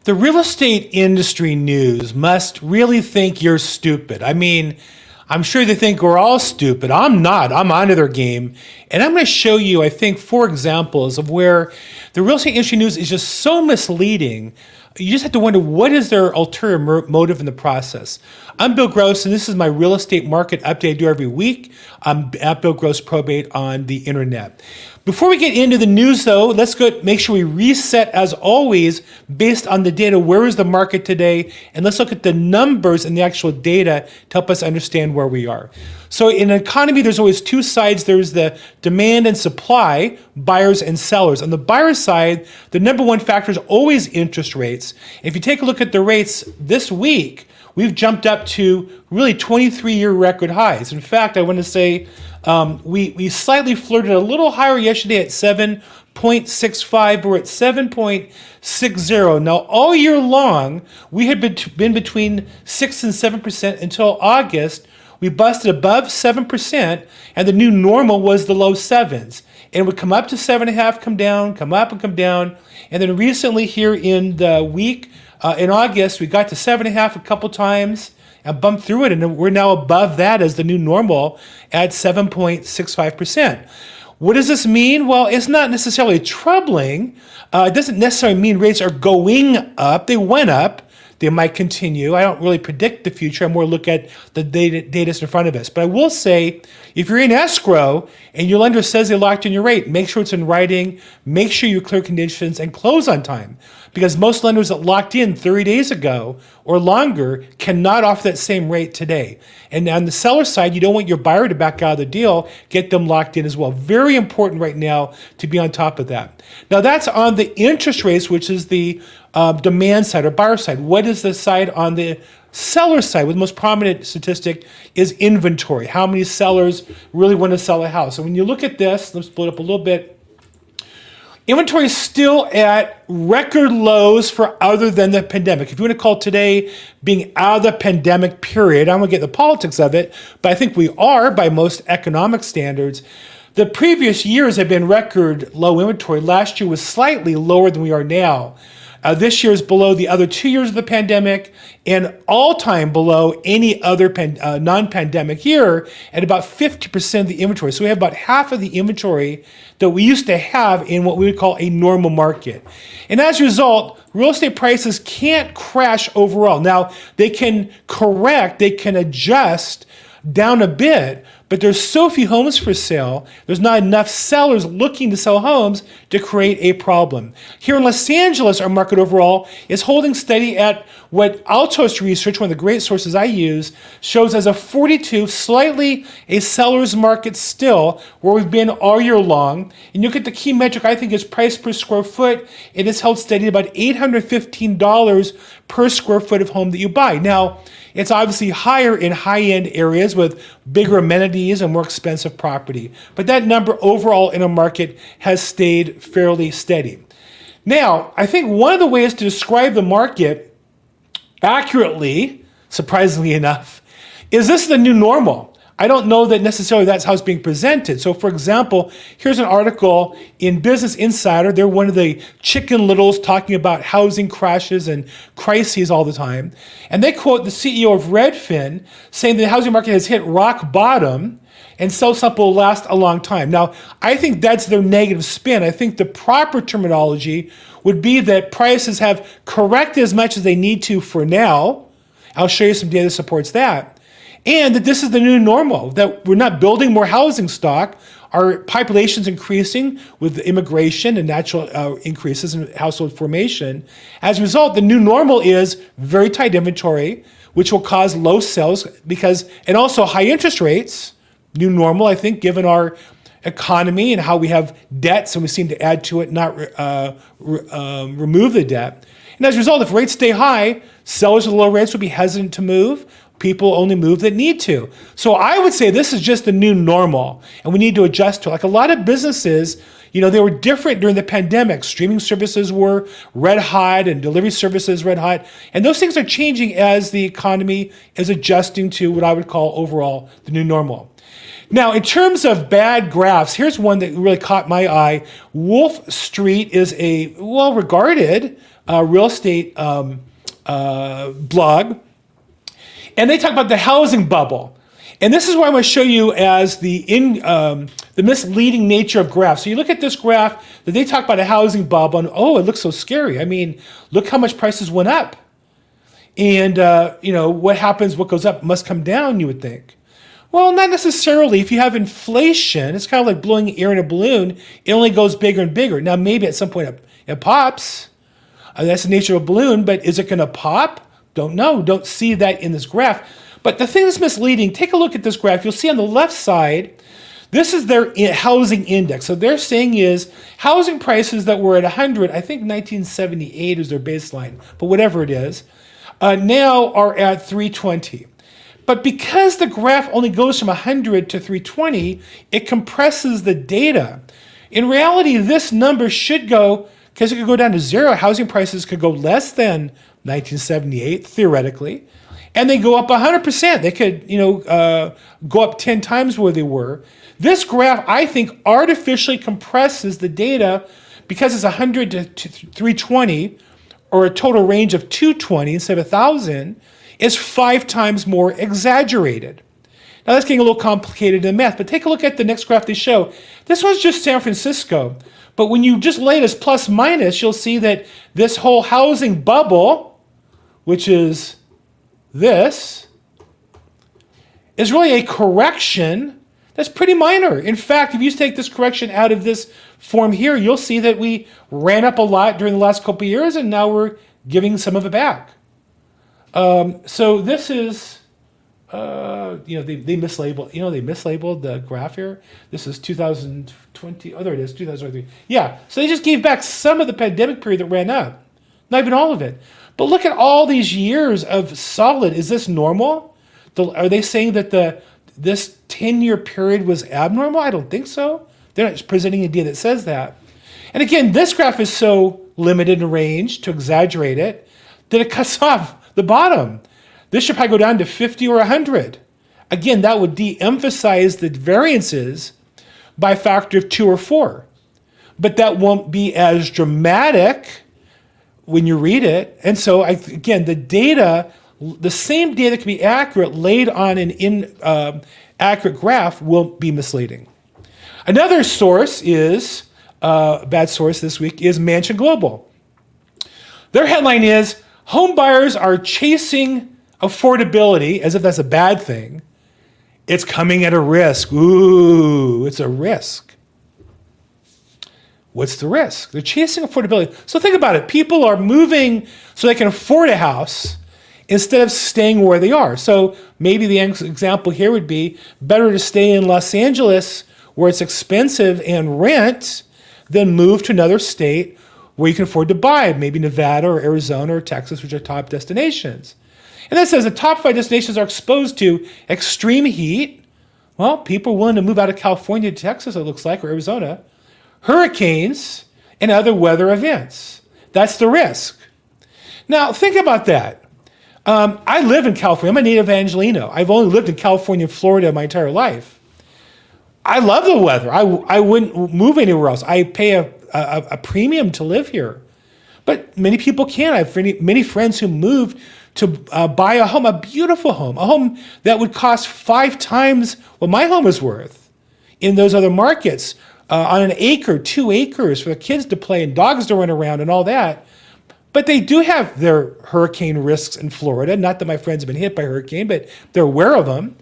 The real estate industry news must really think you're stupid. I mean, I'm sure they think we're all stupid. I'm not. I'm onto their game. And I'm going to show you, I think, 4 examples of where the real estate industry news is just so misleading. You just have to wonder, what is their ulterior motive in the process? I'm Bill Gross, and this is my real estate market update I do every week. I'm at Bill Gross Probate on the internet. Before we get into the news, though, let's go make sure we reset, as always, based on the data. Where is the market today? And let's look at the numbers and the actual data to help us understand where we are. So in an economy, there's always 2 sides. There's the demand and supply, buyers and sellers. On the buyer side, the number 1 factor is always interest rates. If you take a look at the rates this week, we've jumped up to really 23-year record highs. In fact, I want to say we slightly flirted a little higher yesterday at 7.65. We're at 7.60. Now, all year long, we had been between 6 and 7% until August. We busted above 7%, and the new normal was the low 7s. And it would come up to 7.5, come down, come up and come down. And then recently here in the week, in August, we got to 7.5 a couple times and bumped through it. And we're now above that as the new normal at 7.65%. What does this mean? Well, it's not necessarily troubling. It doesn't necessarily mean rates are going up. They went up. They might continue. I don't really predict the future. I more look at the data in front of us. But I will say, if you're in escrow and your lender says they locked in your rate, make sure it's in writing, make sure you clear conditions, and close on time. Because most lenders that locked in 30 days ago or longer cannot offer that same rate today. And on the seller side, you don't want your buyer to back out of the deal, get them locked in as well. Very important right now to be on top of that. Now that's on the interest rates, which is the demand side or buyer side. What is the side on the seller side? Well, the most prominent statistic is inventory. How many sellers really want to sell a house? So when you look at this, let's split up a little bit. Inventory is still at record lows for other than the pandemic. If you want to call today being out of the pandemic period, I don't want to get the politics of it, but I think we are by most economic standards. The previous years have been record low inventory. Last year was slightly lower than we are now. This year is below the other 2 years of the pandemic and all-time below any other non-pandemic year at about 50% of the inventory. So we have about half of the inventory that we used to have in what we would call a normal market. And as a result, real estate prices can't crash overall. Now, they can correct, they can adjust down a bit, but there's so few homes for sale, there's not enough sellers looking to sell homes to create a problem. Here in Los Angeles, our market overall is holding steady at what Altos Research, one of the great sources I use, shows as a 42, slightly a seller's market still, where we've been all year long. And you look at the key metric, I think, is price per square foot. It is held steady at about $815 per square foot of home that you buy. Now, it's obviously higher in high-end areas with bigger amenities and more expensive property. But that number overall in a market has stayed fairly steady. Now, I think one of the ways to describe the market accurately, surprisingly enough, is this the new normal? I don't know that necessarily that's how it's being presented. So for example, here's an article in Business Insider. They're one of the chicken littles talking about housing crashes and crises all the time. And they quote the CEO of Redfin saying the housing market has hit rock bottom and sell-up will last a long time. Now, I think that's their negative spin. I think the proper terminology would be that prices have corrected as much as they need to for now. I'll show you some data that supports that. And that this is the new normal, that we're not building more housing stock. Our population's increasing with immigration and natural increases in household formation. As a result, the new normal is very tight inventory, which will cause low sales and also high interest rates. New normal, I think, given our economy and how we have debts and we seem to add to it, not remove the debt. And as a result, if rates stay high, sellers with low rates will be hesitant to move. People only move that need to. So I would say this is just the new normal, and we need to adjust to it. Like a lot of businesses, They were different during the pandemic. Streaming services were red hot and delivery services red hot. And those things are changing as the economy is adjusting to what I would call overall the new normal. Now, in terms of bad graphs, here's one that really caught my eye. Wolf Street is a well-regarded real estate blog. And they talk about the housing bubble. And this is what I'm going to show you as the misleading nature of graphs. So you look at this graph that they talk about a housing bubble, and it looks so scary. I mean, look how much prices went up. And, what happens, what goes up must come down, you would think. Well, not necessarily. If you have inflation, it's kind of like blowing air in a balloon. It only goes bigger and bigger. Now, maybe at some point it pops. That's the nature of a balloon, but is it going to pop? Don't know. Don't see that in this graph. But the thing that's misleading, take a look at this graph. You'll see on the left side, this is their housing index. So they're saying is housing prices that were at 100, I think 1978 is their baseline, but whatever it is, now are at 320. But because the graph only goes from 100 to 320, it compresses the data. In reality, this number should go, because it could go down to zero, housing prices could go less than 1978, theoretically, and they go up 100%. They could, go up 10 times where they were. This graph, I think, artificially compresses the data because it's 100 to 320, or a total range of 220 instead of 1,000, is 5 times more exaggerated. Now that's getting a little complicated in math, but take a look at the next graph they show. This one's just San Francisco, but when you just lay it as plus minus, you'll see that this whole housing bubble, which is this, is really a correction that's pretty minor. In fact, if you take this correction out of this form here, you'll see that we ran up a lot during the last couple of years, and now we're giving some of it back. So this is, they mislabeled, they mislabeled the graph here. This is 2020. Oh, there it is, 2023. Yeah, so they just gave back some of the pandemic period that ran up, not even all of it. But look at all these years of solid. Is this normal? Are they saying that this 10-year period was abnormal? I don't think so. They're not presenting a data that says that. And again, this graph is so limited in range to exaggerate it that it cuts off the bottom. This should probably go down to 50 or 100. Again, that would de-emphasize the variances by a factor of 2 or 4. But that won't be as dramatic when you read it. And so, again, the data, the same data can be accurate laid on an inaccurate graph will be misleading. Another source is, bad source this week, is Mansion Global. Their headline is, home buyers are chasing affordability, as if that's a bad thing. It's coming at a risk. Ooh, it's a risk. What's the risk? They're chasing affordability. So think about it. People are moving so they can afford a house instead of staying where they are. So maybe the example here would be better to stay in Los Angeles where it's expensive and rent than move to another state where you can afford to buy, maybe Nevada or Arizona or Texas, which are top destinations. And that says the top 5 destinations are exposed to extreme heat. Well, people are willing to move out of California to Texas, it looks like, or Arizona. Hurricanes and other weather events. That's the risk. Now, think about that. I live in California. I'm a native Angelino. I've only lived in California and Florida my entire life. I love the weather. I wouldn't move anywhere else. I pay a premium to live here. But many people can't. I have many friends who moved to buy a home, a beautiful home, a home that would cost 5 times what my home is worth in those other markets, on an acre, 2 acres for the kids to play and dogs to run around and all that. But they do have their hurricane risks in Florida. Not that my friends have been hit by hurricane, but they're aware of them.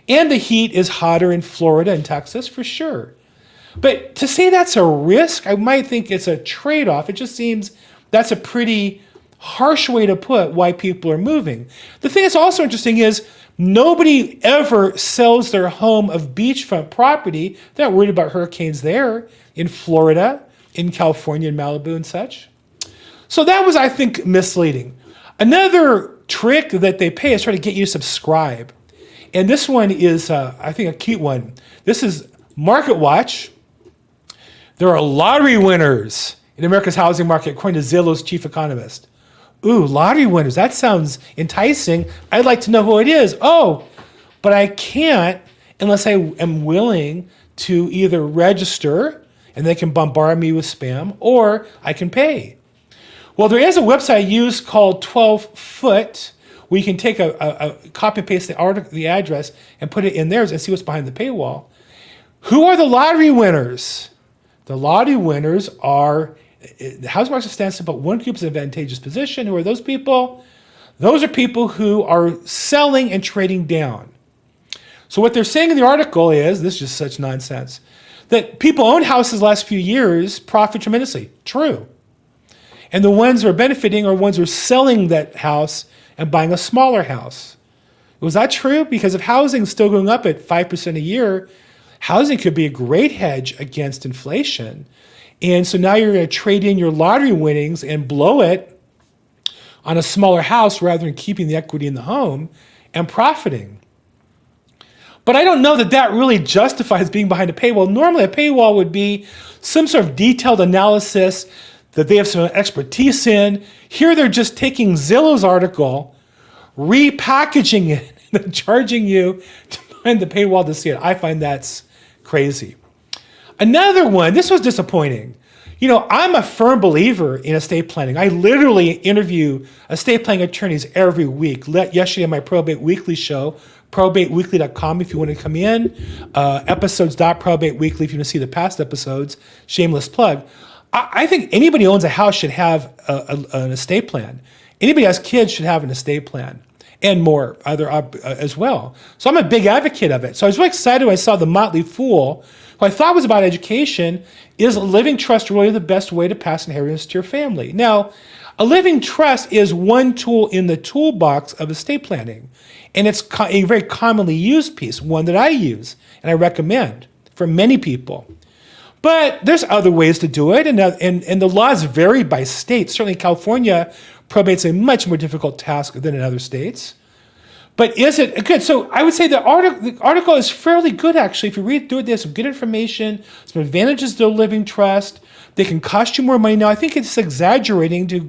And the heat is hotter in Florida and Texas for sure. But to say that's a risk, I might think it's a trade-off. It just seems that's a pretty harsh way to put why people are moving. The thing that's also interesting is nobody ever sells their home of beachfront property. They're not worried about hurricanes there in Florida, in California, and Malibu and such. So that was, I think, misleading. Another trick that they pay is try to get you to subscribe. And this one is, I think, a cute one. This is Market Watch. There are lottery winners in America's housing market, according to Zillow's chief economist. Ooh, lottery winners. That sounds enticing. I'd like to know who it is. Oh, but I can't unless I am willing to either register and they can bombard me with spam, or I can pay. Well, there is a website I use called 12foot where you can take a copy and paste the address and put it in theirs and see what's behind the paywall. Who are the lottery winners? The lottery winners are, the housing market stands about one group's advantageous position. Who are those people? Those are people who are selling and trading down. So what they're saying in the article is, this is just such nonsense, that people own houses the last few years profit tremendously. True. And the ones who are benefiting are ones who are selling that house and buying a smaller house. Was that true? Because if housing is still going up at 5% a year, housing could be a great hedge against inflation. And so now you're going to trade in your lottery winnings and blow it on a smaller house rather than keeping the equity in the home and profiting. But I don't know that that really justifies being behind a paywall. Normally a paywall would be some sort of detailed analysis that they have some expertise in. Here they're just taking Zillow's article, repackaging it, and charging you to find the paywall to see it. I find that's crazy. Another one, this was disappointing. You know, I'm a firm believer in estate planning. I literally interview estate planning attorneys every week. Yesterday on my Probate Weekly show, probateweekly.com if you want to come in, episodes.probateweekly if you want to see the past episodes, shameless plug. I think anybody who owns a house should have an estate plan. Anybody who has kids should have an estate plan and more other as well. So I'm a big advocate of it. So I was really excited when I saw the Motley Fool, who I thought was about education. Is a living trust really the best way to pass inheritance to your family? Now, a living trust is one tool in the toolbox of estate planning. And it's a very commonly used piece, one that I use and I recommend for many people. But there's other ways to do it, and the laws vary by state. Certainly in California, probate's a much more difficult task than in other states. But is it good? So I would say the article is fairly good, actually. If you read through it, there's some good information, some advantages to a living trust. They can cost you more money. Now, I think it's exaggerating to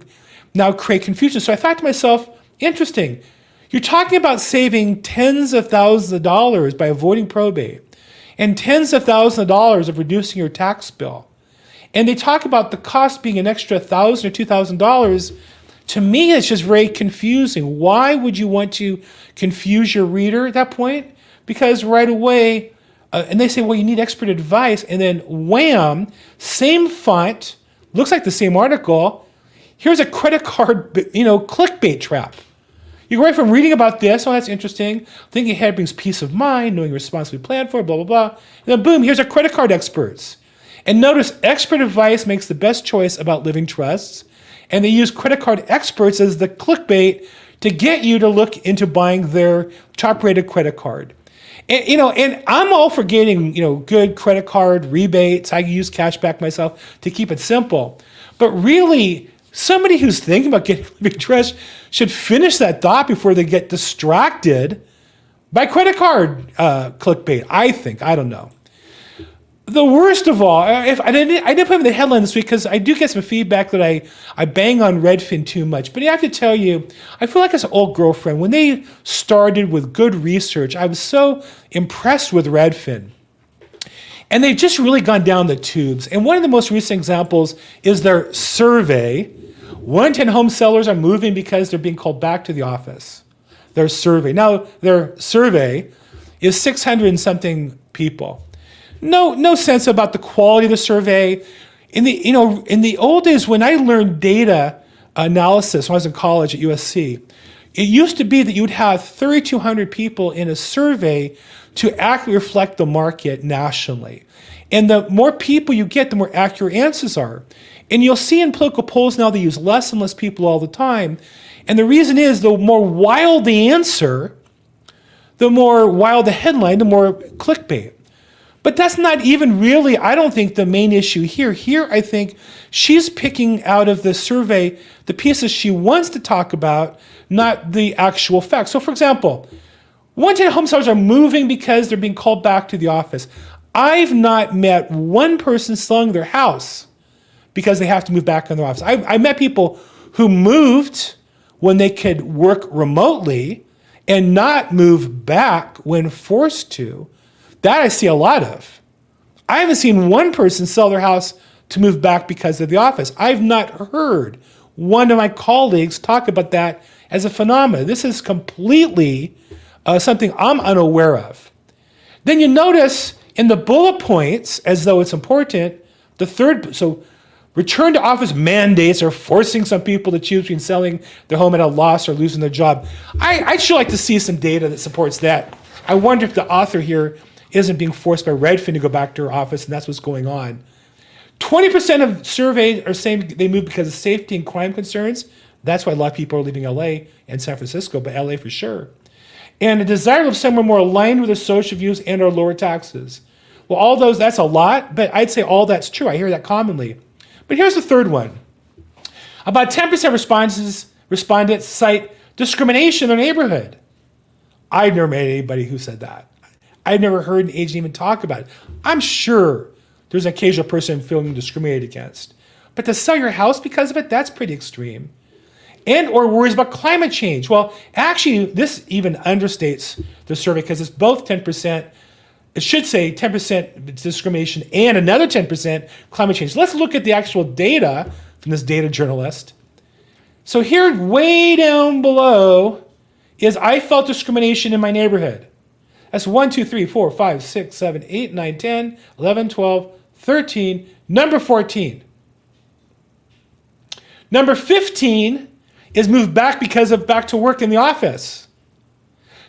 now create confusion. So I thought to myself, interesting. You're talking about saving tens of thousands of dollars by avoiding probate and tens of thousands of dollars of reducing your tax bill. And they talk about the cost being an extra $1,000 or $2,000. To me, it's just very confusing. Why would you want to confuse your reader at that point? Because right away, and they say, well, you need expert advice, and then wham, same font, looks like the same article. Here's a credit card, clickbait trap. You go right from reading about this, oh, that's interesting, thinking ahead brings peace of mind, knowing responsibly planned for, blah, blah, blah. And then boom, here's our credit card experts. And notice expert advice makes the best choice about living trusts. And they use credit card experts as the clickbait to get you to look into buying their top-rated credit card. And I'm all for getting, good credit card rebates. I use cashback myself to keep it simple. But really, somebody who's thinking about getting living trust should finish that thought before they get distracted by credit card clickbait, I think. I don't know. The worst of all, if I didn't put him in the headline this week because I do get some feedback that I bang on Redfin too much. But I have to tell you, I feel like as an old girlfriend, when they started with good research, I was so impressed with Redfin. And they've just really gone down the tubes. And one of the most recent examples is their survey. 1 in 10 home sellers are moving because they're being called back to the office. Their survey. Now, their survey is 600 and something people. No sense about the quality of the survey. In the old days when I learned data analysis when I was in college at USC, it used to be that you would have 3,200 people in a survey to accurately reflect the market nationally. And the more people you get, the more accurate answers are. And you'll see in political polls now they use less and less people all the time. And the reason is the more wild the answer, the more wild the headline, the more clickbait. But that's not even really, I don't think, the main issue here. Here, I think she's picking out of the survey the pieces she wants to talk about, not the actual facts. So, for example, 1 in 10 home sellers are moving because they're being called back to the office. I've not met one person selling their house because they have to move back in their office. I met people who moved when they could work remotely and not move back when forced to. That I see a lot of. I haven't seen one person sell their house to move back because of the office. I've not heard one of my colleagues talk about that as a phenomenon. This is completely something I'm unaware of. Then you notice in the bullet points, as though it's important, the third, so return to office mandates are forcing some people to choose between selling their home at a loss or losing their job. I'd sure like to see some data that supports that. I wonder if the author here isn't being forced by Redfin to go back to her office, and that's what's going on. 20% of surveys are saying they move because of safety and crime concerns. That's why a lot of people are leaving LA and San Francisco, but LA for sure. And a desire to live somewhere more aligned with their social views and or lower taxes. Well, all those, that's a lot, but I'd say all that's true. I hear that commonly. But here's the third one. About 10% respondents cite discrimination in their neighborhood. I've never met anybody who said that. I've never heard an agent even talk about it. I'm sure there's an occasional person feeling discriminated against. But to sell your house because of it, that's pretty extreme. And or worries about climate change. Well, actually, this even understates the survey because it's both 10%. It should say 10% discrimination and another 10% climate change. Let's look at the actual data from this data journalist. So here, way down below, is I felt discrimination in my neighborhood. That's 1, 2, 3, 4, 5, 6, 7, 8, 9, 10, 11, 12, 13, number 14. Number 15 is moved back because of back to work in the office.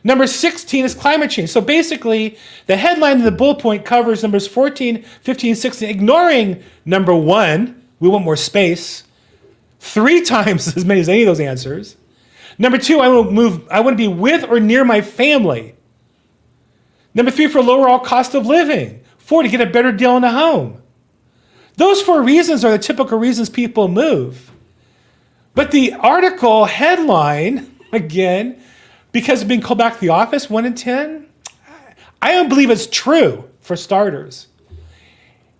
Number 16 is climate change. So basically, the headline of the bullet point covers numbers 14, 15, 16, ignoring number 1, we want more space, 3 times as many as any of those answers. Number 2, I want to be with or near my family. Number 3, for lower all cost of living. 4, to get a better deal on a home. Those 4 reasons are the typical reasons people move. But the article headline, again, because of being called back to the office, 1 in 10, I don't believe it's true, for starters.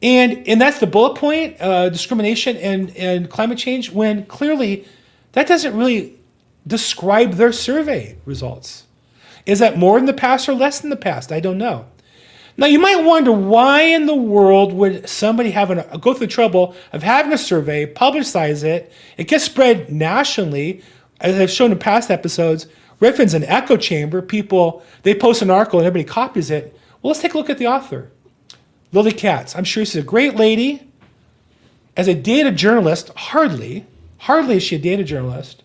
And that's the bullet point, discrimination and climate change, when clearly that doesn't really describe their survey results. Is that more in the past or less in the past? I don't know. Now, you might wonder why in the world would somebody go through the trouble of having a survey, publicize it, it gets spread nationally. As I've shown in past episodes, Redfin's an echo chamber. People, they post an article and everybody copies it. Well, let's take a look at the author. Lily Katz. I'm sure she's a great lady. As a data journalist, hardly is she a data journalist.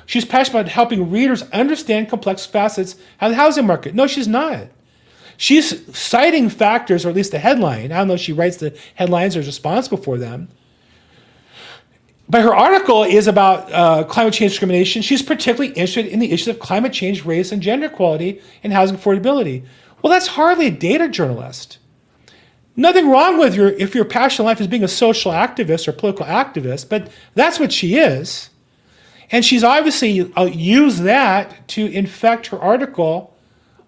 She's passionate about helping readers understand complex facets of the housing market. No, she's not. She's citing factors, or at least the headline. I don't know if she writes the headlines or is responsible for them. But her article is about climate change discrimination. She's particularly interested in the issues of climate change, race, and gender equality and housing affordability. Well, that's hardly a data journalist. Nothing wrong with if your passion in life is being a social activist or political activist, but that's what she is. And she's obviously used that to infect her article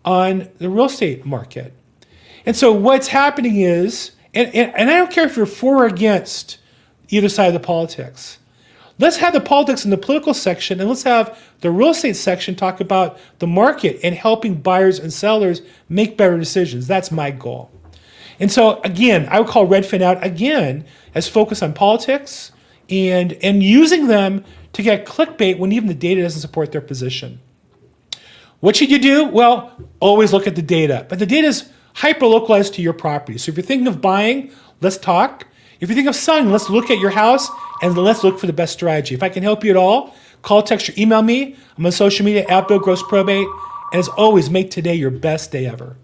on the real estate market. And so what's happening is, and I don't care if you're for or against either side of the politics. Let's have the politics in the political section, and let's have the real estate section talk about the market and helping buyers and sellers make better decisions. That's my goal. And so again, I would call Redfin out again as focus on politics and using them to get clickbait when even the data doesn't support their position. What should you do? Well, always look at the data. But the data is hyper-localized to your property. So if you're thinking of buying, let's talk. If you're thinking of selling, let's look at your house and let's look for the best strategy. If I can help you at all, call, text, or email me. I'm on social media at LAProbate. And as always, make today your best day ever.